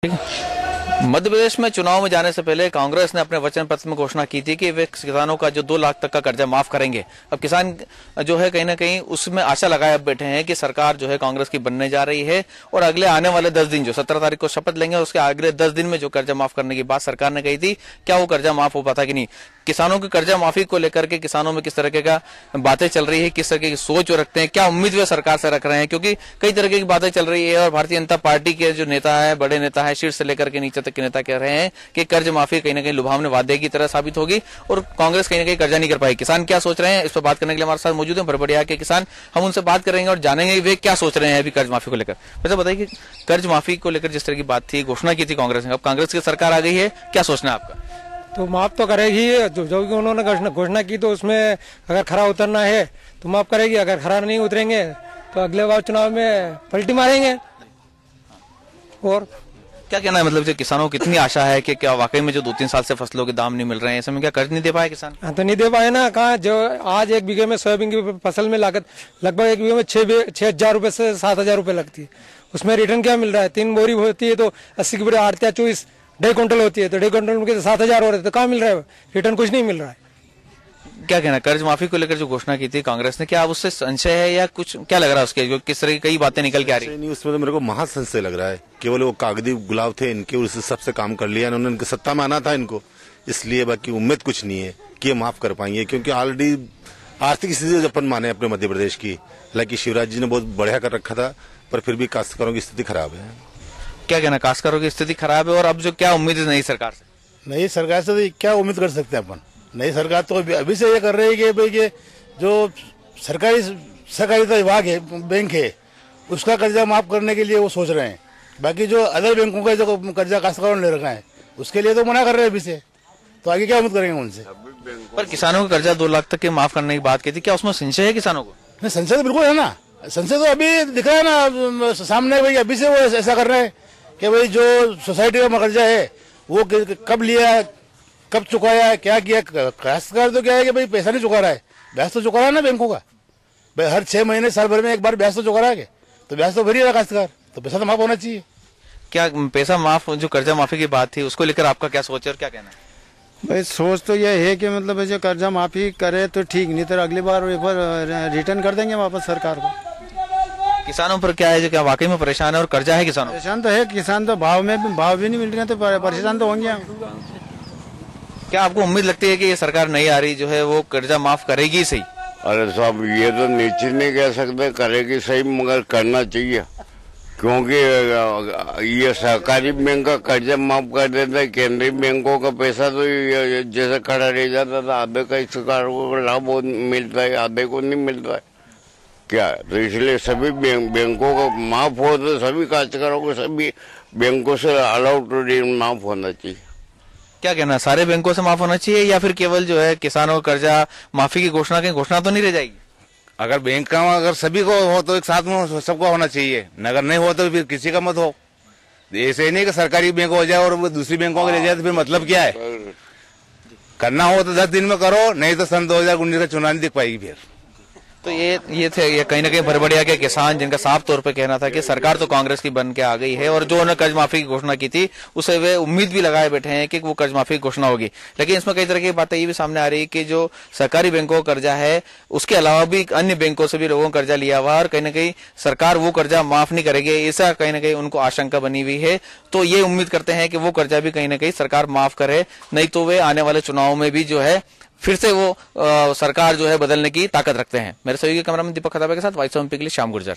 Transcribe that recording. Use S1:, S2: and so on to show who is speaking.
S1: मध्य प्रदेश में चुनाव में जाने से पहले कांग्रेस ने अपने वचन पत्र में घोषणा की थी कि वे किसानों का जो 2 लाख तक का कर्जा माफ करेंगे। अब किसान जो है कहीं ना कहीं उसमें आशा लगाए बैठे हैं कि सरकार जो है कांग्रेस की बनने जा रही है और अगले आने वाले 10 दिन जो 17 तारीख को शपथ लेंगे उसके अगले 10 दिन में जो कर्जा माफ करने की बात सरकार ने कही थी, क्या वो कर्जा माफ हो पाता कि नहीं। किसानों की कर्जा माफी को लेकर के किसानों में किस तरीके का बातें चल रही है, किस तरीके की सोच रखते हैं, क्या उम्मीद वे सरकार से रख रहे हैं, क्योंकि कई तरीके की बातें चल रही है और भारतीय जनता पार्टी के जो नेता है, बड़े नेता है, शीर्ष से लेकर के नीचे तक के नेता कह रहे हैं कि कर्ज माफी कहीं ना कहीं लुभावने वादे की तरह साबित होगी और कांग्रेस कहीं ना कहीं कर्जा नहीं कर पाएगी। किसान क्या सोच रहे हैं, इस पर बात करने के लिए हमारे साथ मौजूद है बड़बड़िया के किसान। हम उनसे बात करेंगे और जानेंगे वे क्या सोच रहे हैं अभी कर्ज माफी को लेकर। वैसे बताइए कि कर्ज माफी को लेकर जिस तरह की बात थी, घोषणा की थी कांग्रेस ने, अब कांग्रेस की सरकार आ गई है, क्या सोचना है आपका?
S2: तो माफ तो करेगी, जो कि उन्होंने घोषणा की तो उसमें अगर खरा उतरना है तो माफ करेगी, अगर खरा नहीं उतरेंगे तो अगले बार चुनाव में पलटी मारेंगे। और
S1: क्या कहना है, मतलब जो किसानों को कितनी आशा है कि क्या वाकई में जो 2-3 साल से फसलों के दाम नहीं मिल रहे हैं, ऐसे में क्या कर्ज नहीं दे पाए किसान?
S2: हाँ, तो नहीं दे पाए ना। कहाँ जो आज 1 बीघे में सोयाबीन की फसल में लागत लगभग 1 बीघे में 6,000 रुपए से 7,000 रुपए लगती है। उसमें रिटर्न क्या मिल रहा है? 3 बोरी होती है तो 80 की बोरी 8 या 24 1.5 क्विंटल होती है, तो 1.5 क्विंटल में 7,000 हो रहे, तो कहाँ मिल रहा है? रिटर्न कुछ नहीं मिल रहा है।
S1: क्या कहना, कर्ज माफी को लेकर जो घोषणा की थी कांग्रेस ने, क्या अब उससे संशय है या कुछ क्या लग रहा है उसके, किस तरह की कई बातें निकल के आ रही है?
S3: नहीं, उसमें तो मेरे को महासंशय लग रहा है। केवल वो कागजी गुलाब थे इनके, उससे सबसे काम कर लिया इन्होंने, इनके सत्ता में आना था इनको, इसलिए बाकी उम्मीद कुछ नहीं है कि ये माफ कर पाएंगे, क्योंकि ऑलरेडी आर्थिक स्थिति अपन माने अपने मध्य प्रदेश की, हालांकि शिवराज जी ने बहुत बढ़िया कर रखा था, पर फिर भी काश्तकारों की स्थिति खराब है।
S1: क्या कहना, काश्तकारों की स्थिति खराब है और अब जो क्या उम्मीद है नई सरकार से?
S4: नई सरकार से तो क्या उम्मीद कर सकते हैं अपन? नई सरकार तो अभी से ये कर रही है कि भाई ये जो सहकारिता विभाग है, बैंक है, उसका कर्जा माफ करने के लिए वो सोच रहे हैं। बाकी जो अदर बैंकों का जो कर्जा काश्तकारों ने ले रखा है उसके लिए तो मना कर रहे हैं अभी से, तो आगे क्या उम्मीद करेंगे उनसे?
S1: पर किसानों का कर्जा 2 लाख तक के माफ करने की बात की थी, क्या उसमें संशय है किसानों को?
S4: नहीं, संशय तो बिल्कुल है ना। संशय तो अभी दिख रहा है ना सामने, भाई अभी से वो ऐसा कर रहे हैं कि भाई जो सोसाइटी का कर्जा है वो कब लिया, कब चुकाया, क्या किया। काश्तकार तो क्या है कि भाई पैसा नहीं चुका रहा है, ब्याज तो चुका रहा है ना बैंकों का। भाई हर 6 महीने साल भर में एक बार ब्याज तो चुका रहा है, तो ब्याज तो भर ही रहा काश्तकार, तो पैसा तो माफ होना चाहिए। क्या
S1: पैसा माफ, जो कर्जा माफी की बात थी उसको लेकर आपका क्या सोच है और क्या कहना है?
S5: भाई सोच तो यह है कि मतलब जो कर्जा माफी करे तो ठीक, नहीं तो अगली बार रिटर्न कर देंगे वापस सरकार को।
S1: किसानों पर क्या है, जो क्या वाकई में परेशान है और कर्जा है किसानों?
S5: परेशान तो है किसान, तो भाव भी नहीं मिल रहे, तो परेशान तो होंगे।
S1: क्या आपको उम्मीद लगती है कि ये सरकार नई आ रही जो है वो कर्जा माफ करेगी सही?
S6: अरे साहब, ये तो निश्चित नहीं कह सकते करेगी सही, मगर करना चाहिए, क्योंकि ये सहकारी बैंक का कर्जा माफ कर देता है, केंद्रीय बैंकों का पैसा तो जैसे खड़ा रह जाता था, आधे का सरकारों को लाभ मिलता है, आधे को नहीं मिलता है क्या। तो इसलिए सभी बैंकों को माफ हो तो सभी काश्तकारों को सभी बैंकों से अलाउड टू माफ होना चाहिए।
S1: क्या कहना है, सारे बैंकों से माफ होना चाहिए या फिर केवल जो है किसानों का कर्जा माफी की घोषणा तो नहीं रह जाएगी?
S3: अगर बैंक का अगर सभी को हो तो एक साथ में सबको होना चाहिए, अगर नहीं हो तो फिर किसी का मत हो। ऐसे ही नहीं कि सरकारी बैंक हो जाए और वो दूसरी बैंकों के ले जाए, तो फिर मतलब क्या है? करना हो तो 10 दिन में करो, नहीं तो सन 2019 का चुनाव नहीं दिख पाएगी फिर।
S1: तो ये थे ये कहीं ना कहीं बड़बड़िया के किसान, जिनका साफ तौर पे कहना था कि सरकार तो कांग्रेस की बन के आ गई है और जो उन्होंने कर्ज माफी की घोषणा की थी उसे वे उम्मीद भी लगाए बैठे हैं कि वो कर्ज माफी की घोषणा होगी। लेकिन इसमें कई तरह की बातें ये भी सामने आ रही है कि जो सरकारी बैंकों का कर्जा है उसके अलावा भी अन्य बैंकों से भी लोगों ने कर्जा लिया हुआ और कहीं ना कहीं सरकार वो कर्जा माफ नहीं करेगी, ऐसा कहीं ना कहीं उनको आशंका बनी हुई है। तो ये उम्मीद करते हैं कि वो कर्जा भी कहीं ना कहीं सरकार माफ करे, नहीं तो वे आने वाले चुनाव में भी जो है फिर से वो सरकार जो है बदलने की ताकत रखते हैं। मेरे सहयोगी कैमरामैन दीपक खताबे के साथ वॉइस ऑफ एमपी के लिए श्याम गुर्जर।